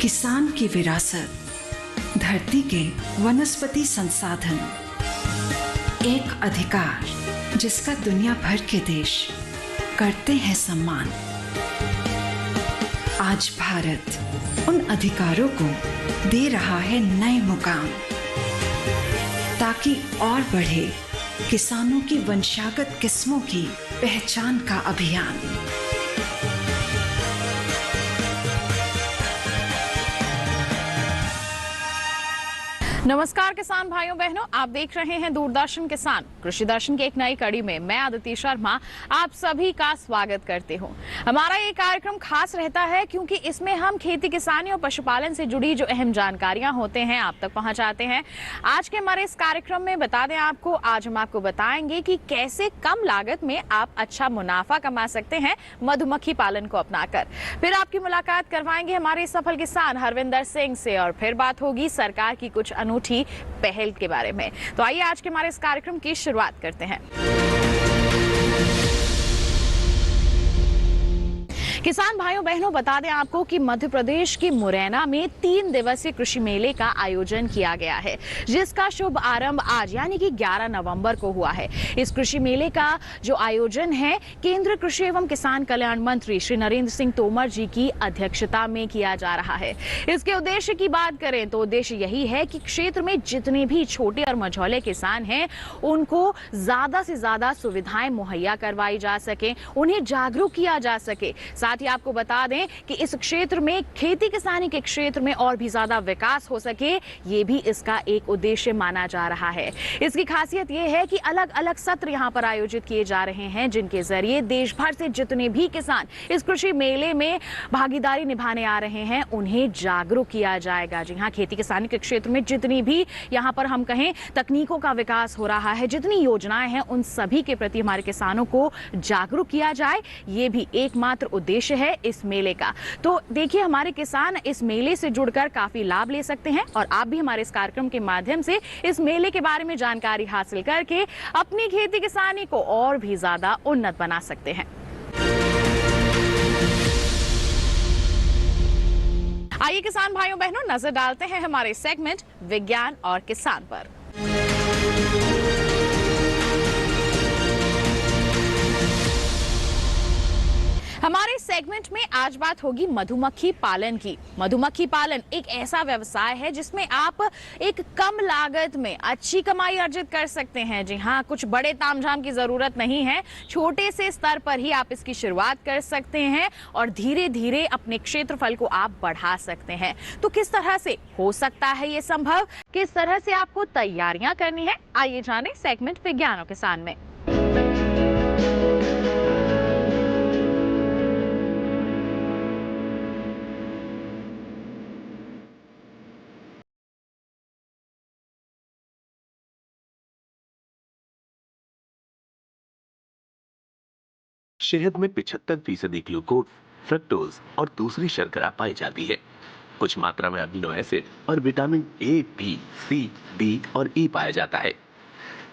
किसान की विरासत, धरती के वनस्पति संसाधन, एक अधिकार जिसका दुनिया भर के देश करते हैं सम्मान। आज भारत उन अधिकारों को दे रहा है नए मुकाम, ताकि और बढ़े किसानों की वंशागत किस्मों की पहचान का अभियान। नमस्कार किसान भाइयों बहनों, आप देख रहे हैं दूरदर्शन किसान कृषि दर्शन की एक नई कड़ी में मैं आदिति शर्मा आप सभी का स्वागत करती हूं। हमारा ये कार्यक्रम खास रहता है क्योंकि इसमें हम खेती किसानी और पशुपालन से जुड़ी जो अहम जानकारियां होते हैं आप तक पहुंचाते हैं। आज के हमारे इस कार्यक्रम में बता दें आपको, आज हम आपको बताएंगे कि कैसे कम लागत में आप अच्छा मुनाफा कमा सकते हैं मधुमक्खी पालन को अपनाकर। फिर आपकी मुलाकात करवाएंगे हमारे सफल किसान हरविंदर सिंह से और फिर बात होगी सरकार की कुछ अनूठी पहल के बारे में। तो आइए आज के हमारे इस कार्यक्रम की शुरुआत करते हैं। किसान भाइयों बहनों, बता दें आपको कि मध्य प्रदेश के मुरैना में 3 दिवसीय कृषि मेले का आयोजन किया गया है, जिसका शुभ आरंभ आज यानी कि 11 नवंबर को हुआ है। इस कृषि मेले का जो आयोजन है केंद्रीय कृषि एवं किसान कल्याण मंत्री श्री नरेंद्र सिंह तोमर जी की अध्यक्षता में किया जा रहा है। इसके उद्देश्य की बात करें तो उद्देश्य यही है कि क्षेत्र में जितने भी छोटे और मझौले किसान हैं उनको ज्यादा से ज्यादा सुविधाएं मुहैया करवाई जा सके, उन्हें जागरूक किया जा सके। साथ ही आपको बता दें कि इस क्षेत्र में खेती किसानी के क्षेत्र में और भी ज्यादा विकास हो सके, ये भी इसका एक उद्देश्य माना जा रहा है। इसकी खासियत ये है कि अलग अलग सत्र यहाँ पर आयोजित किए जा रहे हैं, जिनके जरिए देश भर से जितने भी किसान इस कृषि मेले में भागीदारी निभाने आ रहे हैं उन्हें जागरूक किया जाएगा। जी हाँ, खेती किसानी के क्षेत्र में जितनी भी यहाँ पर हम कहें तकनीकों का विकास हो रहा है, जितनी योजनाएं हैं उन सभी के प्रति हमारे किसानों को जागरूक किया जाए, ये भी एकमात्र उद्देश्य है इस मेले का। तो देखिए, हमारे किसान इस मेले से जुड़कर काफी लाभ ले सकते हैं और आप भी हमारे इस कार्यक्रम के माध्यम से इस मेले के बारे में जानकारी हासिल करके अपनी खेती किसानी को और भी ज्यादा उन्नत बना सकते हैं। आइए किसान भाइयों बहनों, नजर डालते हैं हमारे सेगमेंट विज्ञान और किसान पर। हमारे सेगमेंट में आज बात होगी मधुमक्खी पालन की। मधुमक्खी पालन एक ऐसा व्यवसाय है जिसमें आप एक कम लागत में अच्छी कमाई अर्जित कर सकते हैं। जी हाँ, कुछ बड़े तामझाम की जरूरत नहीं है, छोटे से स्तर पर ही आप इसकी शुरुआत कर सकते हैं और धीरे धीरे अपने क्षेत्रफल को आप बढ़ा सकते हैं। तो किस तरह से हो सकता है ये संभव, किस तरह से आपको तैयारियां करनी है, आइए जाने सेगमेंट विज्ञान और किसान में। शहद में 75% ग्लूकोज, फ्रक्टोज और दूसरी शर्करा पाई जाती है। कुछ मात्रा में अमीनो एसिड और vitamin A, B, C, D और ई पाया जाता है।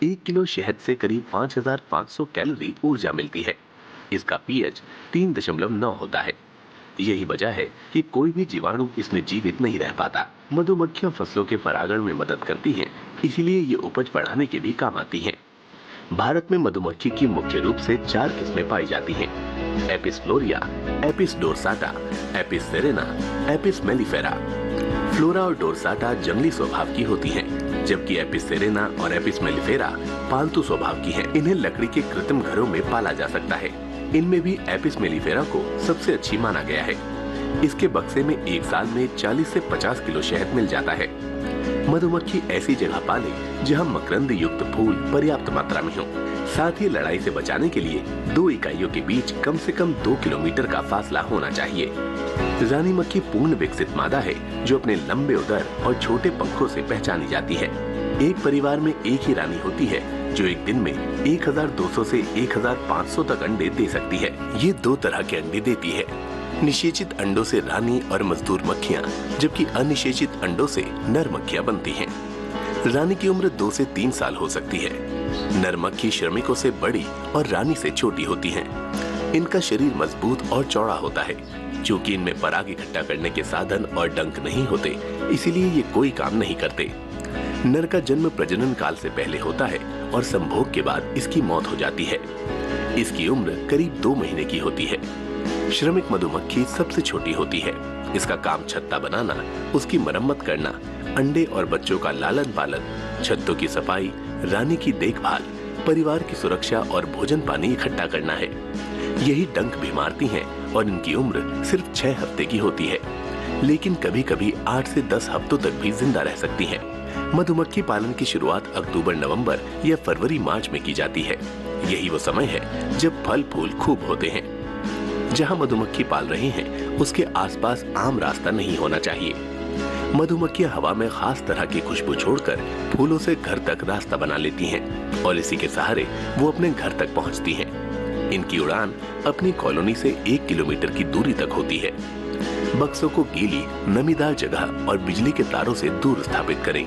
1 किलो शहद से करीब 5500 कैलोरी ऊर्जा मिलती है। इसका पीएच 3.9 होता है। यही वजह है कि कोई भी जीवाणु इसमें जीवित नहीं रह पाता। मधुमक्खियां फसलों के परागण में मदद करती हैं, इसीलिए ये उपज बढ़ाने के भी काम आती हैं। भारत में मधुमक्खी की मुख्य रूप से 4 किस्में पाई जाती हैं: Apis florea, Apis dorsata, Apis cerana, Apis mellifera. Flora और डोरसाटा जंगली स्वभाव की होती हैं, जबकि एपिस सेरेना और एपिस मेलिफेरा पालतू स्वभाव की हैं। इन्हें लकड़ी के कृत्रिम घरों में पाला जा सकता है। इनमें भी एपिस मेलिफेरा को सबसे अच्छी माना गया है। इसके बक्से में एक साल में 40 से 50 किलो शहद मिल जाता है। मधुमक्खी ऐसी जगह पाले जहां मकरंद युक्त फूल पर्याप्त मात्रा में हो। साथ ही लड़ाई से बचाने के लिए 2 इकाइयों के बीच कम से कम 2 किलोमीटर का फासला होना चाहिए। रानी मक्खी पूर्ण विकसित मादा है जो अपने लंबे उदर और छोटे पंखों से पहचानी जाती है। एक परिवार में एक ही रानी होती है जो एक दिन में 1200 से 1500 तक अंडे दे सकती है। ये 2 तरह के अंडे देती है, निषेचित अंडों से रानी और मजदूर मक्खियां, जबकि अनिषेचित अंडों से नर मक्खियां बनती हैं। रानी की उम्र 2 से 3 साल हो सकती है। नर मक्खी श्रमिकों से बड़ी और रानी से छोटी होती हैं। इनका शरीर मजबूत और चौड़ा होता है। क्योंकि इनमें पराग इकट्ठा करने के साधन और डंक नहीं होते, इसीलिए ये कोई काम नहीं करते। नर का जन्म प्रजनन काल से पहले होता है और संभोग के बाद इसकी मौत हो जाती है। इसकी उम्र करीब 2 महीने की होती है। श्रमिक मधुमक्खी सबसे छोटी होती है। इसका काम छत्ता बनाना, उसकी मरम्मत करना, अंडे और बच्चों का लालन पालन, छत्तों की सफाई, रानी की देखभाल, परिवार की सुरक्षा और भोजन पानी इकट्ठा करना है। यही डंक भी मारती हैं और इनकी उम्र सिर्फ 6 हफ्ते की होती है, लेकिन कभी कभी 8 से 10 हफ्तों तक भी जिंदा रह सकती हैं। मधुमक्खी पालन की शुरुआत अक्टूबर नवंबर या फरवरी मार्च में की जाती है। यही वो समय है जब फल फूल खूब होते हैं। जहां मधुमक्खी पाल रहे हैं उसके आसपास आम रास्ता नहीं होना चाहिए। मधुमक्खियां हवा में खास तरह की खुशबू छोड़कर फूलों से घर तक रास्ता बना लेती हैं और इसी के सहारे वो अपने घर तक पहुंचती हैं। इनकी उड़ान अपनी कॉलोनी से 1 किलोमीटर की दूरी तक होती है। बक्सों को गीली, नमीदार जगह और बिजली के तारों से दूर स्थापित करें।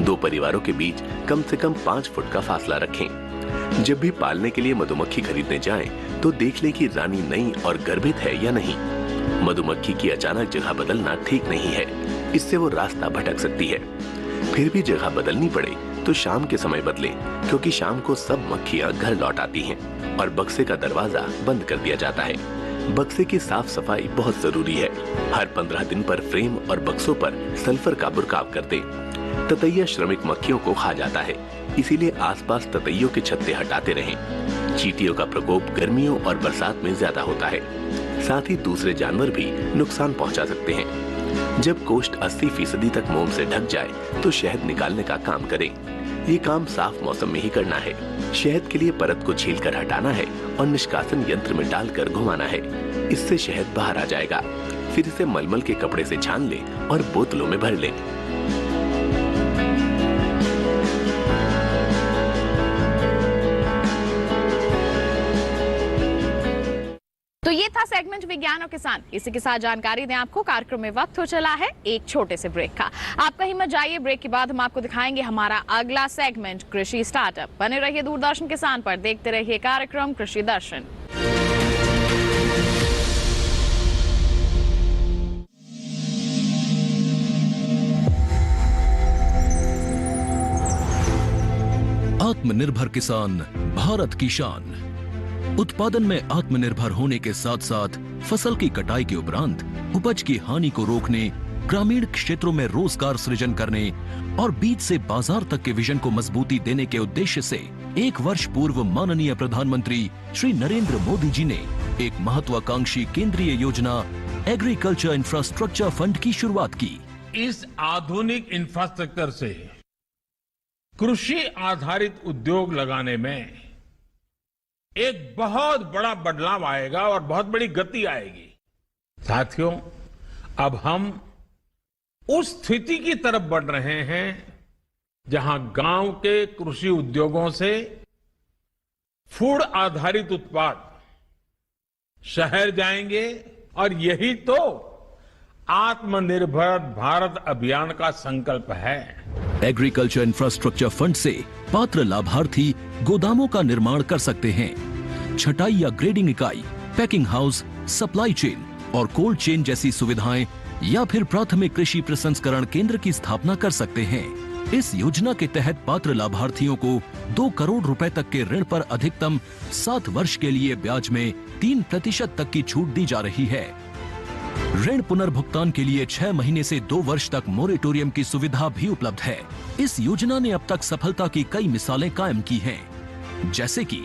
2 परिवारों के बीच कम से कम 5 फुट का फासला रखें। जब भी पालने के लिए मधुमक्खी खरीदने जाएं, तो देख लें कि रानी नई और गर्भित है या नहीं। मधुमक्खी की अचानक जगह बदलना ठीक नहीं है, इससे वो रास्ता भटक सकती है। फिर भी जगह बदलनी पड़े तो शाम के समय बदलें, क्योंकि शाम को सब मक्खियां घर लौट आती हैं और बक्से का दरवाजा बंद कर दिया जाता है। बक्से की साफ सफाई बहुत जरूरी है। हर 15 दिन पर फ्रेम और बक्सों पर सल्फर का बुरकाव कर दें। ततैया श्रमिक मक्खियों को खा जाता है, इसीलिए आसपास ततैयों के छत्ते हटाते रहें। चींटियों का प्रकोप गर्मियों और बरसात में ज्यादा होता है। साथ ही दूसरे जानवर भी नुकसान पहुंचा सकते हैं। जब कोष्ठ 80% तक मोम से ढक जाए तो शहद निकालने का काम करें। ये काम साफ मौसम में ही करना है। शहद के लिए परत को छीलकर हटाना है और निष्कासन यंत्र में डालकर घुमाना है। इससे शहद बाहर आ जाएगा। फिर इसे मलमल के कपड़े से छान लें और बोतलों में भर लें। तो ये था सेगमेंट विज्ञान और किसान। इसी के साथ जानकारी दें आपको, कार्यक्रम में वक्त हो चला है एक छोटे से ब्रेक का। आप कहीं मत जाइए, ब्रेक के बाद हम आपको दिखाएंगे हमारा अगला सेगमेंट कृषि स्टार्टअप। बने रहिए दूरदर्शन किसान पर, देखते रहिए कार्यक्रम कृषि दर्शन। आत्मनिर्भर किसान भारत की शान। उत्पादन में आत्मनिर्भर होने के साथ साथ फसल की कटाई के उपरांत उपज की हानि को रोकने, ग्रामीण क्षेत्रों में रोजगार सृजन करने और बीज से बाजार तक के विजन को मजबूती देने के उद्देश्य से 1 वर्ष पूर्व माननीय प्रधानमंत्री श्री नरेंद्र मोदी जी ने एक महत्वाकांक्षी केंद्रीय योजना एग्रीकल्चर इंफ्रास्ट्रक्चर फंड की शुरुआत की। इस आधुनिक इंफ्रास्ट्रक्चर से कृषि आधारित उद्योग लगाने में एक बहुत बड़ा बदलाव आएगा और बहुत बड़ी गति आएगी। साथियों, अब हम उस स्थिति की तरफ बढ़ रहे हैं जहां गांव के कृषि उद्योगों से फूड आधारित उत्पाद शहर जाएंगे और यही तो आत्मनिर्भर भारत अभियान का संकल्प है। एग्रीकल्चर इंफ्रास्ट्रक्चर फंड से पात्र लाभार्थी गोदामों का निर्माण कर सकते हैं, छटाई या ग्रेडिंग इकाई, पैकिंग हाउस, सप्लाई चेन और कोल्ड चेन जैसी सुविधाएं या फिर प्राथमिक कृषि प्रसंस्करण केंद्र की स्थापना कर सकते हैं। इस योजना के तहत पात्र लाभार्थियों को 2 करोड़ रुपए तक के ऋण पर अधिकतम 7 वर्ष के लिए ब्याज में 3% तक की छूट दी जा रही है। ऋण पुनर्भुगतान के लिए 6 महीने से 2 वर्ष तक मोरेटोरियम की सुविधा भी उपलब्ध है। इस योजना ने अब तक सफलता की कई मिसालें कायम की हैं, जैसे कि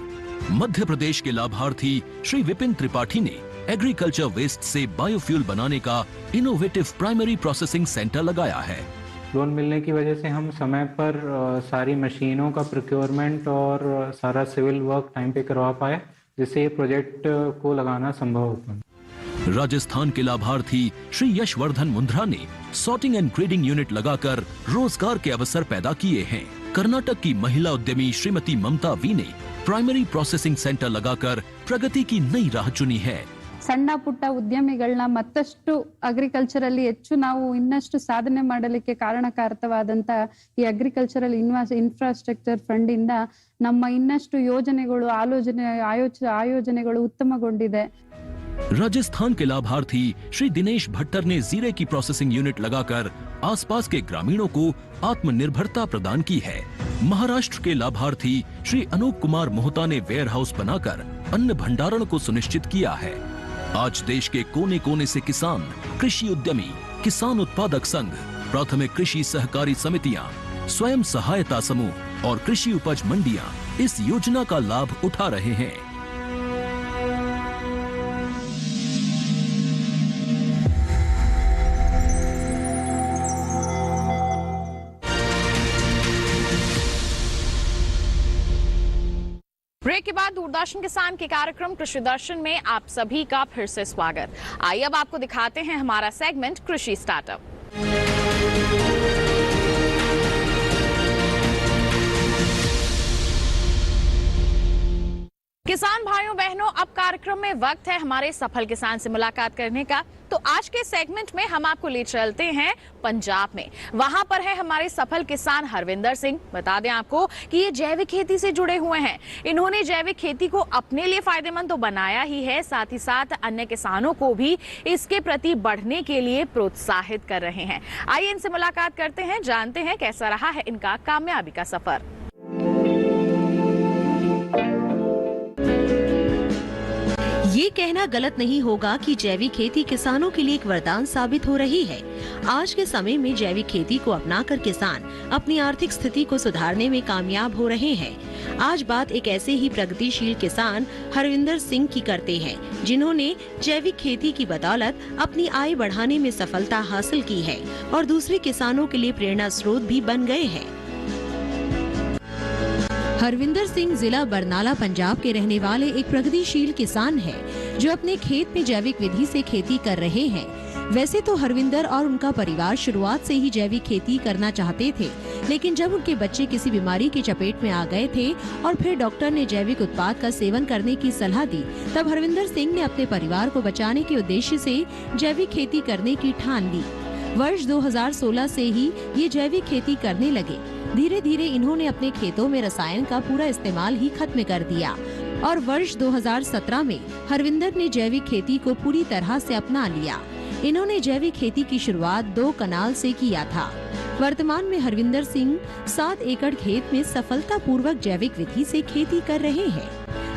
मध्य प्रदेश के लाभार्थी श्री विपिन त्रिपाठी ने एग्रीकल्चर वेस्ट से बायोफ्यूल बनाने का इनोवेटिव प्राइमरी प्रोसेसिंग सेंटर लगाया है। लोन मिलने की वजह से हम समय पर सारी मशीनों का प्रोक्योरमेंट और सारा सिविल वर्क टाइम पे करवा पाए, जिससे ये प्रोजेक्ट को लगाना संभव हो पाया। राजस्थान के लाभार्थी श्री यशवर्धन मुंद्रा ने सॉर्टिंग एंड ग्रेडिंग यूनिट लगाकर रोजगार के अवसर पैदा किए हैं। कर्नाटक की महिला उद्यमी श्रीमती ममता वी ने प्राइमरी प्रोसेसिंग सेंटर लगाकर प्रगति की नई राह चुनी है। ಸಣ್ಣ ಪುಟ್ಟ ಉದ್ಯಮಿಗಳನ್ನ ಮತ್ತಷ್ಟು ಅಗ್ರಿಕಲ್ಚರಲ್ಲಿ ಹೆಚ್ಚು ನಾವು ಇನ್ನಷ್ಟು ಸಾಧನೆ ಮಾಡಲಿಕ್ಕೆ ಕಾರಣಕಾರಕವಾದಂತ ಈ ಅಗ್ರಿಕಲ್ಚರಲ್ ಇನ್ಫ್ರಾಸ್ಟ್ರಕ್ಚರ್ ಫಂಡ್ ಇಂದ ನಮ್ಮ ಇನ್ನಷ್ಟು ಯೋಜನೆಗಳು ಆಯೋಜನೆಗಳು ಉತ್ತಮಗೊಂಡಿದೆ। राजस्थान के लाभार्थी श्री दिनेश भट्टर ने जीरे की प्रोसेसिंग यूनिट लगाकर आसपास के ग्रामीणों को आत्मनिर्भरता प्रदान की है। महाराष्ट्र के लाभार्थी श्री अनूप कुमार मोहता ने वेयर हाउस बनाकर अन्न भंडारण को सुनिश्चित किया है। आज देश के कोने कोने से किसान, कृषि उद्यमी, किसान उत्पादक संघ, प्राथमिक कृषि सहकारी समितियां, स्वयं सहायता समूह और कृषि उपज मंडियां इस योजना का लाभ उठा रहे हैं। ब्रेक के बाद दूरदर्शन किसान के कार्यक्रम कृषि दर्शन में आप सभी का फिर से स्वागत। आइए अब आपको दिखाते हैं हमारा सेगमेंट कृषि स्टार्टअप। किसान भाइयों बहनों, अब कार्यक्रम में वक्त है हमारे सफल किसान से मुलाकात करने का। तो आज के सेगमेंट में हम आपको ले चलते हैं पंजाब में। वहां पर है हमारे सफल किसान हरविंदर सिंह। बता दें आपको कि ये जैविक खेती से जुड़े हुए हैं। इन्होंने जैविक खेती को अपने लिए फायदेमंद तो बनाया ही है, साथ ही साथ अन्य किसानों को भी इसके प्रति बढ़ने के लिए प्रोत्साहित कर रहे हैं। आइए इनसे मुलाकात करते हैं, जानते हैं कैसा रहा है इनका कामयाबी का सफर। ये कहना गलत नहीं होगा कि जैविक खेती किसानों के लिए एक वरदान साबित हो रही है। आज के समय में जैविक खेती को अपनाकर किसान अपनी आर्थिक स्थिति को सुधारने में कामयाब हो रहे हैं। आज बात एक ऐसे ही प्रगतिशील किसान हरविंदर सिंह की करते हैं, जिन्होंने जैविक खेती की बदौलत अपनी आय बढ़ाने में सफलता हासिल की है और दूसरे किसानों के लिए प्रेरणा स्रोत भी बन गए हैं। हरविंदर सिंह जिला बरनाला पंजाब के रहने वाले एक प्रगतिशील किसान हैं, जो अपने खेत में जैविक विधि से खेती कर रहे हैं। वैसे तो हरविंदर और उनका परिवार शुरुआत से ही जैविक खेती करना चाहते थे, लेकिन जब उनके बच्चे किसी बीमारी की चपेट में आ गए थे और फिर डॉक्टर ने जैविक उत्पाद का सेवन करने की सलाह दी, तब हरविंदर सिंह ने अपने परिवार को बचाने के उद्देश्य से जैविक खेती करने की ठान ली। वर्ष 2016 से ही ये जैविक खेती करने लगे। धीरे धीरे इन्होंने अपने खेतों में रसायन का पूरा इस्तेमाल ही खत्म कर दिया और वर्ष 2017 में हरविंदर ने जैविक खेती को पूरी तरह से अपना लिया। इन्होंने जैविक खेती की शुरुआत 2 कनाल से किया था। वर्तमान में हरविंदर सिंह 7 एकड़ खेत में सफलता पूर्वक जैविक विधि से खेती कर रहे हैं।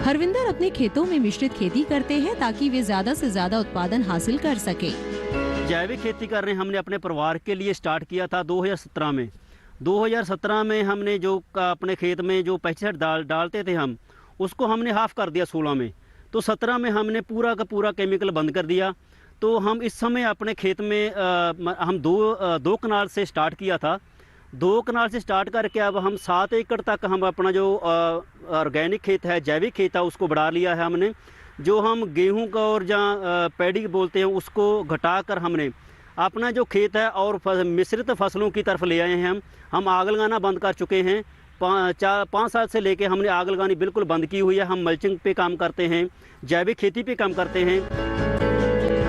हरविंदर अपने खेतों में मिश्रित खेती करते हैं ताकि वे ज्यादा से ज्यादा उत्पादन हासिल कर सके। जैविक खेती करने हमने अपने परिवार के लिए स्टार्ट किया था 2017 में। 2017 में हमने जो अपने खेत में जो पेस्टिसाइड डालते थे हम उसको हमने हाफ कर दिया 16 में। तो 17 में हमने पूरा का पूरा केमिकल बंद कर दिया। तो हम इस समय अपने खेत में हम दो कनाल से स्टार्ट किया था। 2 कनाल से स्टार्ट करके अब हम 7 एकड़ तक हम अपना जो ऑर्गेनिक खेत है, जैविक खेत है, उसको बढ़ा लिया है हमने। जो हम गेहूं का और जहाँ पैडी बोलते हैं उसको घटाकर हमने अपना जो खेत है और मिश्रित फसलों की तरफ ले आए हैं। हम आग लगाना बंद कर चुके हैं। 5 साल से लेके हमने आग लगानी बिल्कुल बंद की हुई है। हम मल्चिंग पे काम करते हैं, जैविक खेती पे काम करते हैं।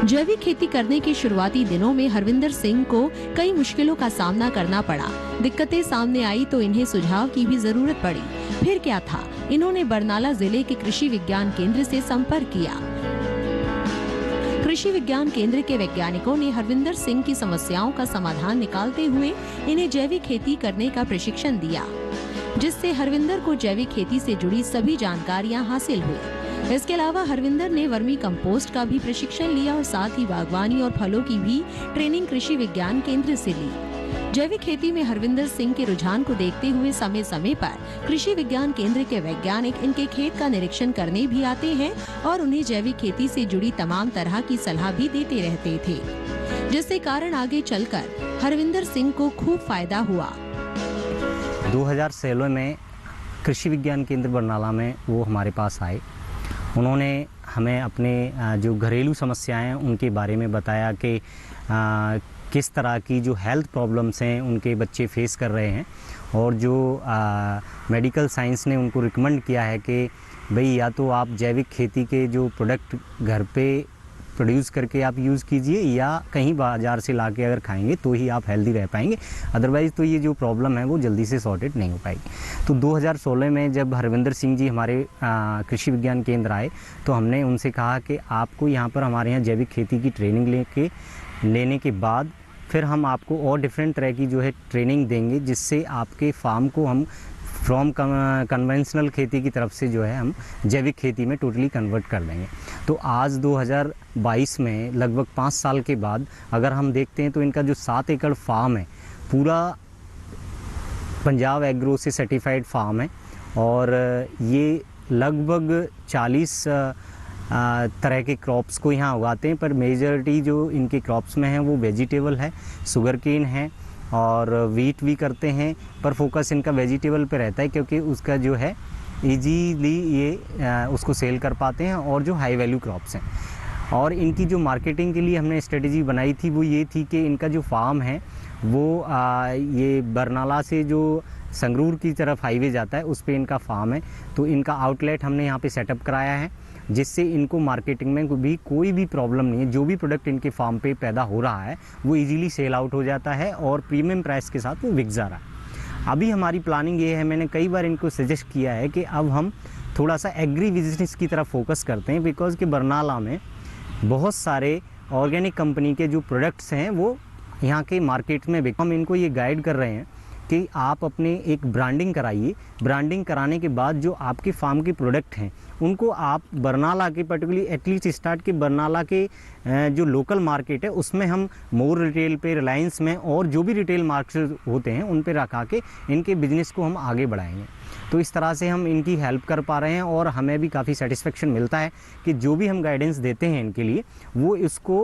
जैविक खेती करने के शुरुआती दिनों में हरविंदर सिंह को कई मुश्किलों का सामना करना पड़ा। दिक्कतें सामने आई तो इन्हें सुझाव की भी जरूरत पड़ी। फिर क्या था, इन्होंने बरनाला जिले के कृषि विज्ञान केंद्र से संपर्क किया। कृषि विज्ञान केंद्र के वैज्ञानिकों ने हरविंदर सिंह की समस्याओं का समाधान निकालते हुए इन्हें जैविक खेती करने का प्रशिक्षण दिया, जिससे हरविंदर को जैविक खेती से जुड़ी सभी जानकारियां हासिल हुई। इसके अलावा हरविंदर ने वर्मी कंपोस्ट का भी प्रशिक्षण लिया और साथ ही बागवानी और फलों की भी ट्रेनिंग कृषि विज्ञान केंद्र से ली। जैविक खेती में हरविंदर सिंह के रुझान को देखते हुए समय समय पर कृषि विज्ञान केंद्र के वैज्ञानिक इनके खेत का निरीक्षण करने भी आते हैं और उन्हें जैविक खेती से जुड़ी तमाम तरह की सलाह भी देते रहते थे, जिससे कारण आगे चलकर हरविंदर सिंह को खूब फायदा हुआ। 2016 में कृषि विज्ञान केंद्र बरनाला में वो हमारे पास आए। उन्होंने हमें अपने जो घरेलू समस्याएं हैं उनके बारे में बताया कि किस तरह की जो हेल्थ प्रॉब्लम्स हैं उनके बच्चे फेस कर रहे हैं, और जो मेडिकल साइंस ने उनको रिकमेंड किया है कि भाई या तो आप जैविक खेती के जो प्रोडक्ट घर पे प्रोड्यूस करके आप यूज़ कीजिए, या कहीं बाज़ार से ला के अगर खाएंगे तो ही आप हेल्दी रह पाएंगे, अदरवाइज़ तो ये जो प्रॉब्लम है वो जल्दी से सॉर्टेड नहीं हो पाएगी। तो 2016 में जब हरविंदर सिंह जी हमारे कृषि विज्ञान केंद्र आए तो हमने उनसे कहा कि आपको यहाँ पर हमारे यहाँ जैविक खेती की ट्रेनिंग लेने के बाद फिर हम आपको और डिफरेंट तरह की जो है ट्रेनिंग देंगे, जिससे आपके फार्म को हम फ्रॉम कन्वेंशनल खेती की तरफ से जो है हम जैविक खेती में टोटली कन्वर्ट कर देंगे। तो आज 2022 में लगभग 5 साल के बाद अगर हम देखते हैं तो इनका जो 7 एकड़ फार्म है पूरा पंजाब एग्रो से सर्टिफाइड फार्म है, और ये लगभग 40 तरह के क्रॉप्स को यहाँ उगाते हैं, पर मेजॉरिटी जो इनके क्रॉप्स में है वो वेजिटेबल है, शुगर केन है और वीट भी करते हैं, पर फोकस इनका वेजिटेबल पे रहता है क्योंकि उसका जो है इजीली ये उसको सेल कर पाते हैं, और जो हाई वैल्यू क्रॉप्स हैं। और इनकी जो मार्केटिंग के लिए हमने स्ट्रेटजी बनाई थी वो ये थी कि इनका जो फार्म है वो ये बरनाला से जो संगरूर की तरफ हाईवे जाता है उस पे इनका फार्म है, तो इनका आउटलेट हमने यहाँ पे सेटअप कराया है, जिससे इनको मार्केटिंग में भी कोई भी प्रॉब्लम नहीं है। जो भी प्रोडक्ट इनके फार्म पे पैदा हो रहा है वो इजीली सेल आउट हो जाता है और प्रीमियम प्राइस के साथ वो बिक जा रहा है। अभी हमारी प्लानिंग ये है, मैंने कई बार इनको सजेस्ट किया है कि अब हम थोड़ा सा एग्री बिजनेस की तरफ फोकस करते हैं, बिकॉज कि बरनाला में बहुत सारे ऑर्गेनिक कंपनी के जो प्रोडक्ट्स हैं वो यहाँ के मार्केट में बिक। हम इनको ये गाइड कर रहे हैं कि आप अपने एक ब्रांडिंग कराइए, ब्रांडिंग कराने के बाद जो आपके फार्म के प्रोडक्ट हैं उनको आप बरनाला के पर्टिकुलरली एटलीस्ट स्टार्ट के बरनाला के जो लोकल मार्केट है उसमें हम मोर रिटेल पे, रिलायंस में और जो भी रिटेल मार्केट होते हैं उन पे रखा के इनके बिजनेस को हम आगे बढ़ाएंगे। तो इस तरह से हम इनकी हेल्प कर पा रहे हैं और हमें भी काफ़ी सेटिस्फेक्शन मिलता है कि जो भी हम गाइडेंस देते हैं इनके लिए वो इसको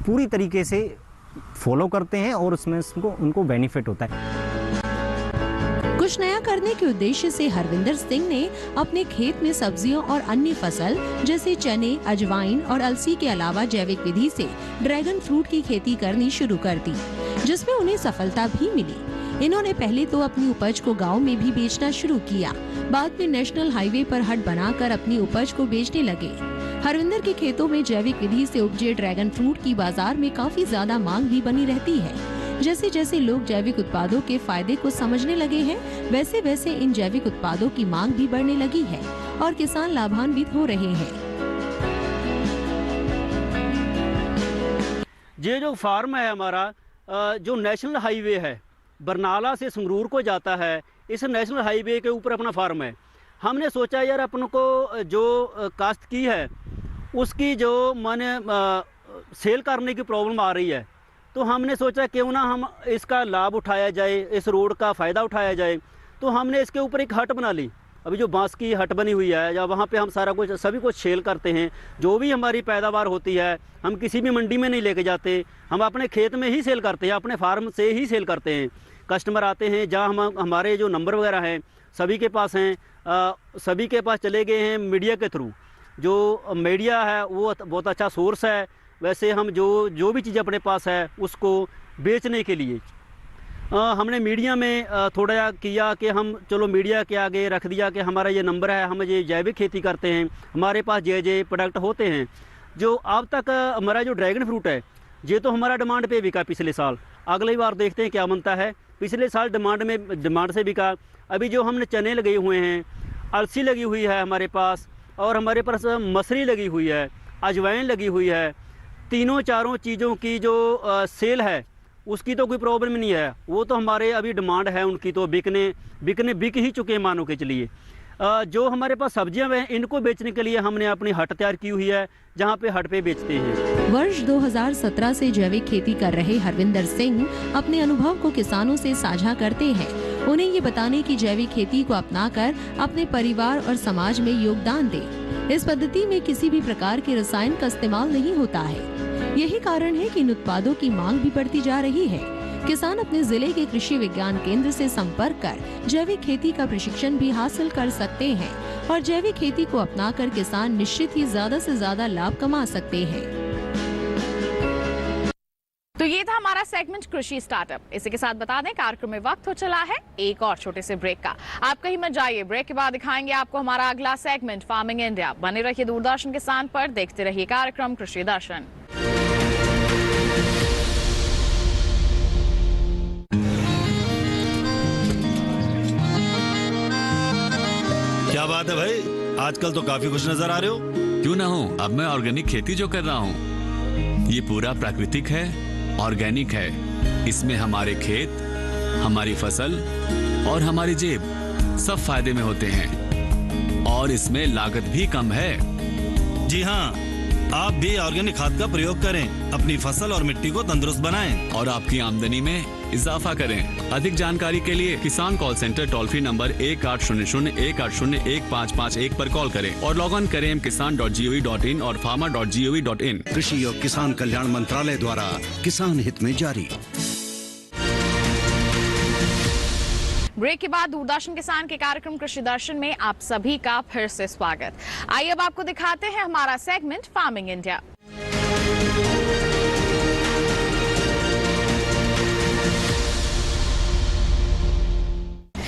पूरी तरीके से फॉलो करते हैं और उसमें उनको बेनिफिट होता है। कुछ नया करने के उद्देश्य से हरविंदर सिंह ने अपने खेत में सब्जियों और अन्य फसल जैसे चने, अजवाइन और अलसी के अलावा जैविक विधि से ड्रैगन फ्रूट की खेती करनी शुरू कर दी, जिसमें उन्हें सफलता भी मिली। इन्होंने पहले तो अपनी उपज को गांव में भी बेचना शुरू किया, बाद में नेशनल हाईवे पर हट बनाकर अपनी उपज को बेचने लगे। हरविंदर के खेतों में जैविक विधि से उपजे ड्रैगन फ्रूट की बाजार में काफी ज्यादा मांग भी बनी रहती है। जैसे जैसे लोग जैविक उत्पादों के फायदे को समझने लगे हैं, वैसे वैसे इन जैविक उत्पादों की मांग भी बढ़ने लगी है और किसान लाभान्वित हो रहे हैं। ये जो फार्म है हमारा, जो नेशनल हाईवे है बरनाला से संगरूर को जाता है, इस नेशनल हाईवे के ऊपर अपना फार्म है। हमने सोचा यार अपन को जो काश्त की है उसकी जो माने सेल करने की प्रॉब्लम आ रही है, तो हमने सोचा क्यों ना हम इसका लाभ उठाया जाए, इस रोड का फ़ायदा उठाया जाए। तो हमने इसके ऊपर एक हट बना ली, अभी जो बांस की हट बनी हुई है, या वहाँ पे हम सारा कुछ सभी कुछ सेल करते हैं। जो भी हमारी पैदावार होती है हम किसी भी मंडी में नहीं लेके जाते, हम अपने खेत में ही सेल करते हैं, अपने फार्म से ही सेल करते हैं। कस्टमर आते हैं, जहाँ हम हमारे जो नंबर वगैरह हैं सभी के पास हैं, सभी के पास चले गए हैं मीडिया के थ्रू। जो मीडिया है वो बहुत अच्छा सोर्स है। वैसे हम जो भी चीज़ अपने पास है उसको बेचने के लिए हमने मीडिया में थोड़ा किया कि हम चलो मीडिया के आगे रख दिया कि हमारा ये नंबर है, हम ये जैविक खेती करते हैं, हमारे पास जे प्रोडक्ट होते हैं। जो अब तक हमारा जो ड्रैगन फ्रूट है ये तो हमारा डिमांड पे बिका पिछले साल, अगली बार देखते हैं क्या बनता है। पिछले साल डिमांड से बिका। अभी जो हमने चने लगे हुए हैं, अलसी लगी हुई है हमारे पास, और हमारे पास मसरी लगी हुई है, अजवाइन लगी हुई है। तीनों चारों चीज़ों की जो सेल है उसकी तो कोई प्रॉब्लम नहीं है, वो तो हमारे अभी डिमांड है उनकी, तो बिक ही चुके हैं मानो के चलिए। जो हमारे पास सब्जियां हैं इनको बेचने के लिए हमने अपनी हट तैयार की हुई है, जहां पे हट पे बेचते हैं। वर्ष 2017 से जैविक खेती कर रहे हरविंदर सिंह अपने अनुभव को किसानों से साझा करते हैं। उन्हें ये बताने की जैविक खेती को अपनाकर अपने परिवार और समाज में योगदान दें। इस पद्धति में किसी भी प्रकार के रसायन का इस्तेमाल नहीं होता है। यही कारण है कि इन उत्पादों की मांग भी बढ़ती जा रही है। किसान अपने जिले के कृषि विज्ञान केंद्र से संपर्क कर जैविक खेती का प्रशिक्षण भी हासिल कर सकते हैं और जैविक खेती को अपनाकर किसान निश्चित ही ज्यादा से ज्यादा लाभ कमा सकते हैं। तो ये था हमारा सेगमेंट कृषि स्टार्टअप। इसी के साथ बता दें कार्यक्रम में वक्त हो चला है एक और छोटे से ब्रेक का। आप कहीं मत जाइए, ब्रेक के बाद दिखाएंगे आपको हमारा अगला सेगमेंट फार्मिंग इंडिया। बने रहिए दूरदर्शन किसान पर, देखते रहिए कार्यक्रम कृषि दर्शन। क्या बात है भाई, आजकल तो काफी खुश नजर आ रहे हो। क्यों ना हो, अब मैं ऑर्गेनिक खेती जो कर रहा हूँ ये पूरा प्राकृतिक है, ऑर्गेनिक है। इसमें हमारे खेत, हमारी फसल और हमारी जेब सब फायदे में होते हैं और इसमें लागत भी कम है। जी हाँ, आप भी ऑर्गेनिक खाद का प्रयोग करें, अपनी फसल और मिट्टी को तंदुरुस्त बनाएं और आपकी आमदनी में इजाफा करें। अधिक जानकारी के लिए किसान call centre toll free number 1800-180-1551 पर कॉल करें और लॉग ऑन करें kisan.gov.in और farmer.gov.in। कृषि और किसान कल्याण मंत्रालय द्वारा किसान हित में जारी। ब्रेक के बाद दूरदर्शन किसान के कार्यक्रम कृषि दर्शन में आप सभी का फिर से स्वागत। आइए अब आपको दिखाते हैं हमारा सेगमेंट फार्मिंग इंडिया।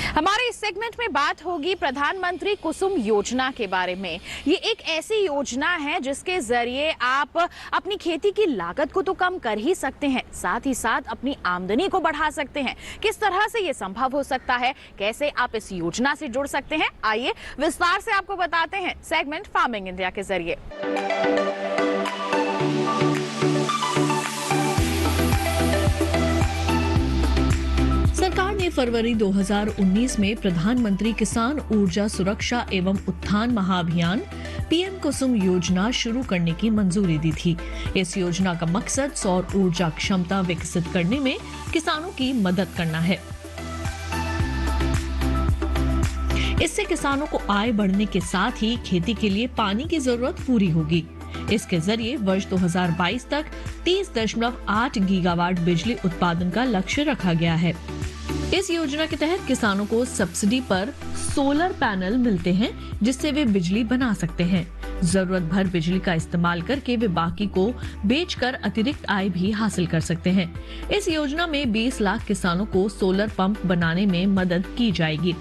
हमारे इस सेगमेंट में बात होगी प्रधानमंत्री कुसुम योजना के बारे में। ये एक ऐसी योजना है जिसके जरिए आप अपनी खेती की लागत को तो कम कर ही सकते हैं, साथ ही साथ अपनी आमदनी को बढ़ा सकते हैं। किस तरह से ये संभव हो सकता है, कैसे आप इस योजना से जुड़ सकते हैं, आइए विस्तार से आपको बताते हैं सेगमेंट फार्मिंग इंडिया के जरिए। सरकार ने फरवरी 2019 में प्रधानमंत्री किसान ऊर्जा सुरक्षा एवं उत्थान महाअभियान पीएम कुसुम योजना शुरू करने की मंजूरी दी थी। इस योजना का मकसद सौर ऊर्जा क्षमता विकसित करने में किसानों की मदद करना है। इससे किसानों को आय बढ़ने के साथ ही खेती के लिए पानी की जरूरत पूरी होगी। इसके जरिए वर्ष 2022 तक 30.8 गीगावाट बिजली उत्पादन का लक्ष्य रखा गया है। इस योजना के तहत किसानों को सब्सिडी पर सोलर पैनल मिलते हैं जिससे वे बिजली बना सकते हैं। जरूरत भर बिजली का इस्तेमाल करके वे बाकी को बेचकर अतिरिक्त आय भी हासिल कर सकते हैं। इस योजना में 20 लाख किसानों को सोलर पंप बनाने में मदद की जाएगी।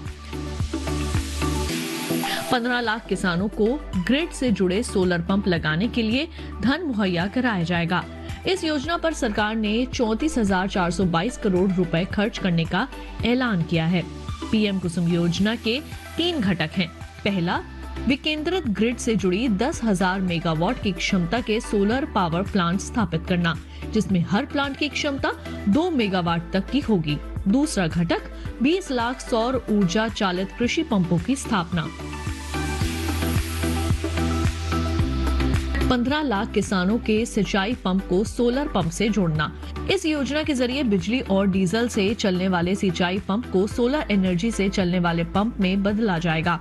15 लाख किसानों को ग्रिड से जुड़े सोलर पंप लगाने के लिए धन मुहैया कराया जाएगा। इस योजना पर सरकार ने 34,422 करोड़ रुपए खर्च करने का ऐलान किया है। पीएम कुसुम योजना के 3 घटक हैं। पहला, विकेंद्रित ग्रिड से जुड़ी 10,000 मेगावाट की क्षमता के सोलर पावर प्लांट स्थापित करना, जिसमें हर प्लांट की क्षमता 2 मेगावाट तक की होगी। दूसरा घटक 20 लाख सौर ऊर्जा चालित कृषि पंपों की स्थापना। 15 लाख किसानों के सिंचाई पंप को सोलर पंप से जोड़ना। इस योजना के जरिए बिजली और डीजल से चलने वाले सिंचाई पंप को सोलर एनर्जी से चलने वाले पंप में बदला जाएगा।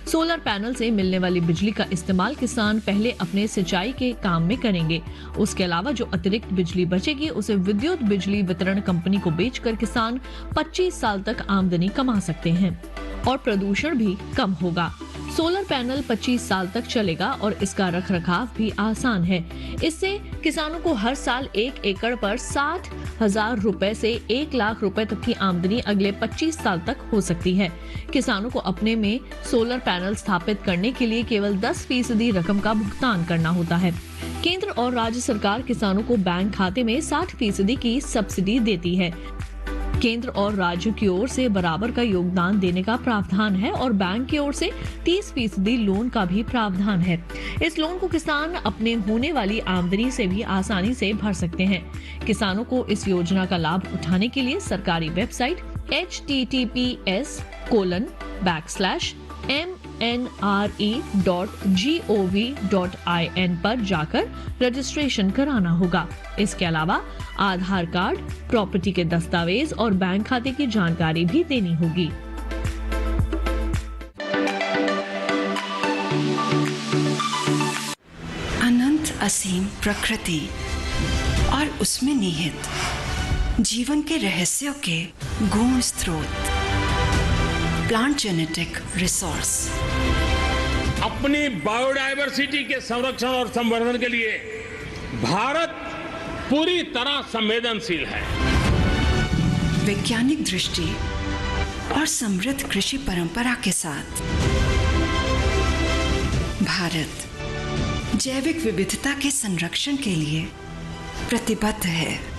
सोलर पैनल से मिलने वाली बिजली का इस्तेमाल किसान पहले अपने सिंचाई के काम में करेंगे। उसके अलावा जो अतिरिक्त बिजली बचेगी उसे विद्युत बिजली वितरण कंपनी को बेचकर किसान 25 साल तक आमदनी कमा सकते हैं और प्रदूषण भी कम होगा। सोलर पैनल 25 साल तक चलेगा और इसका रखरखाव भी आसान है। इससे किसानों को हर साल 1 एकड़ पर 60,000 रुपए से 1 लाख रुपए तक की आमदनी अगले 25 साल तक हो सकती है। किसानों को अपने में सोलर पैनल स्थापित करने के लिए केवल 10% रकम का भुगतान करना होता है। केंद्र और राज्य सरकार किसानों को बैंक खाते में 60% की सब्सिडी देती है। केंद्र और राज्य की ओर से बराबर का योगदान देने का प्रावधान है और बैंक की ओर से 30% लोन का भी प्रावधान है। इस लोन को किसान अपने होने वाली आमदनी से भी आसानी से भर सकते हैं। किसानों को इस योजना का लाभ उठाने के लिए सरकारी वेबसाइट https://mnre.gov.in पर जाकर रजिस्ट्रेशन कराना होगा। इसके अलावा आधार कार्ड, प्रॉपर्टी के दस्तावेज और बैंक खाते की जानकारी भी देनी होगी। अनंत असीम प्रकृति और उसमें निहित जीवन के रहस्यों के गूढ़ स्रोत, प्लांट जेनेटिक रिसोर्स। अपनी बायोडायवर्सिटी के संरक्षण और संवर्धन के लिए भारत पूरी तरह संवेदनशील है। वैज्ञानिक दृष्टि और समृद्ध कृषि परंपरा के साथ भारत जैविक विविधता के संरक्षण के लिए प्रतिबद्ध है।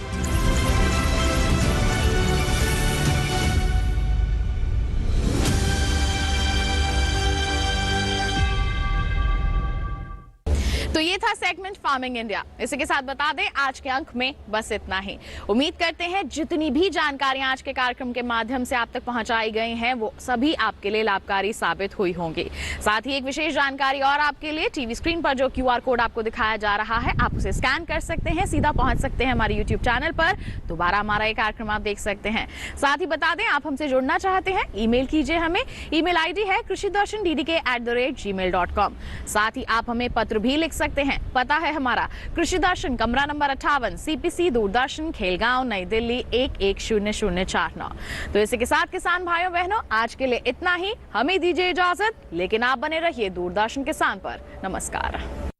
तो ये था सेगमेंट फार्मिंग इंडिया। इसी के साथ बता दें आज के अंक में बस इतना ही। उम्मीद करते हैं जितनी भी जानकारियां आज के कार्यक्रम के माध्यम से आप तक पहुंचाई गई हैं वो सभी आपके लिए लाभकारी साबित हुई होंगी। साथ ही एक विशेष जानकारी और आपके लिए, टीवी स्क्रीन पर जो QR कोड आपको दिखाया जा रहा है आप उसे स्कैन कर सकते हैं, सीधा पहुंच सकते हैं हमारे YouTube चैनल पर, दोबारा हमारा ये कार्यक्रम आप देख सकते हैं। साथ ही बता दें आप हमसे जुड़ना चाहते हैं ईमेल कीजिए हमें, ईमेल ID है krushidarshan@gmail.com। साथ ही आप हमें पत्र भी लिख सकते हैं, पता है हमारा कृषि दर्शन, कमरा नंबर 58, CPC दूरदर्शन, खेलगांव, नई दिल्ली 110049। तो इसी के साथ किसान भाइयों बहनों आज के लिए इतना ही, हमें दीजिए इजाजत, लेकिन आप बने रहिए दूरदर्शन किसान पर। नमस्कार।